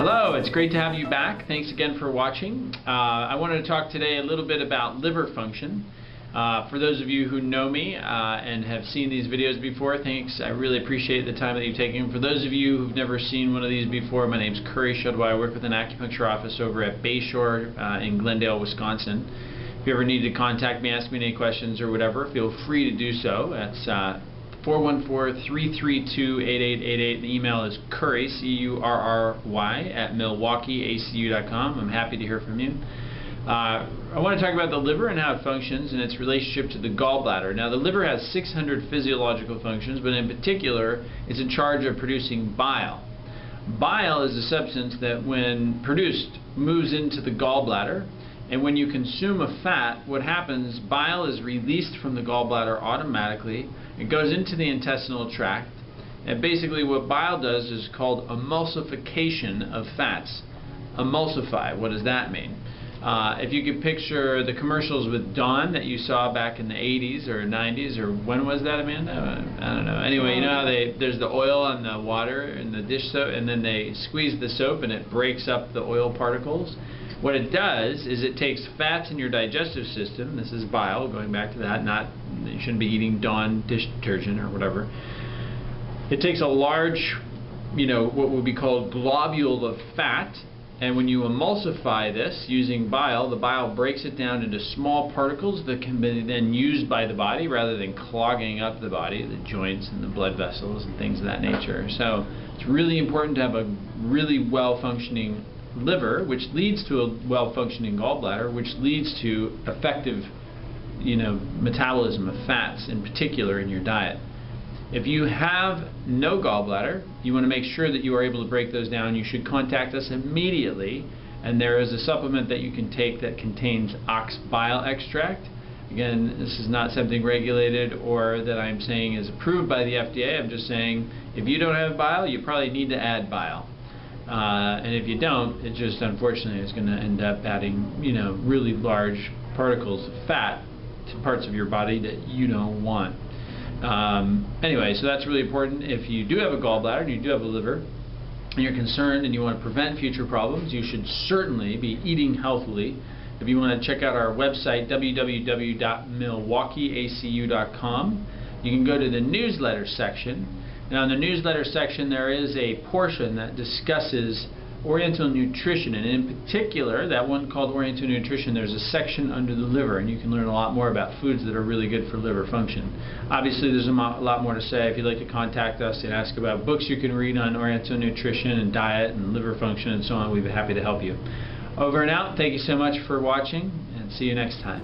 Hello, it's great to have you back. Thanks again for watching. I wanted to talk today a little bit about liver function. For those of you who know me and have seen these videos before, thanks. I really appreciate the time that you've taken. For those of you who've never seen one of these before, my name's Curry Shudwa. I work with an acupuncture office over at Bayshore in Glendale, Wisconsin. If you ever need to contact me, ask me any questions or whatever, feel free to do so. That's 414-332-8888. The email is Curry, C-U-R-R-Y, at MilwaukeeACU.com. I'm happy to hear from you. I want to talk about the liver and how it functions and its relationship to the gallbladder. Now, the liver has 600 physiological functions, but in particular, it's in charge of producing bile. Bile is a substance that, when produced, moves into the gallbladder. And when you consume a fat, what happens, bile is released from the gallbladder automatically. It goes into the intestinal tract. And basically what bile does is called emulsification of fats. Emulsify, what does that mean? If you could picture the commercials with Dawn that you saw back in the 80s or 90s, or when was that, Amanda? I don't know. Anyway, you know how there's the oil on the water in the dish soap, and then they squeeze the soap and it breaks up the oil particles? What it does is it takes fats in your digestive system. This is bile, going back to that. You shouldn't be eating Dawn dish detergent or whatever. It takes a large, what would be called globule of fat, and when you emulsify this using bile, the bile breaks it down into small particles that can be then used by the body rather than clogging up the body, the joints and the blood vessels and things of that nature. So it's really important to have a really well-functioning liver, which leads to a well-functioning gallbladder, which leads to effective, metabolism of fats, in particular in your diet. If you have no gallbladder, you want to make sure that you are able to break those down. You should contact us immediately, and there is a supplement that you can take that contains ox bile extract. Again, this is not something regulated or that I'm saying is approved by the FDA. I'm just saying if you don't have bile, you probably need to add bile. And if you don't, it just unfortunately is going to end up adding, really large particles of fat to parts of your body that you don't want. Anyway, so that's really important. If you do have a gallbladder and you do have a liver and you're concerned and you want to prevent future problems, you should certainly be eating healthily. If you want to check out our website, www.milwaukeeacu.com, you can go to the newsletter section. Now, in the newsletter section, there is a portion that discusses Oriental nutrition, and in particular, that one called Oriental Nutrition, there's a section under the liver, and you can learn a lot more about foods that are really good for liver function. Obviously, there's a lot more to say. If you'd like to contact us and ask about books you can read on Oriental nutrition and diet and liver function and so on, we'd be happy to help you. Over and out. Thank you so much for watching, and see you next time.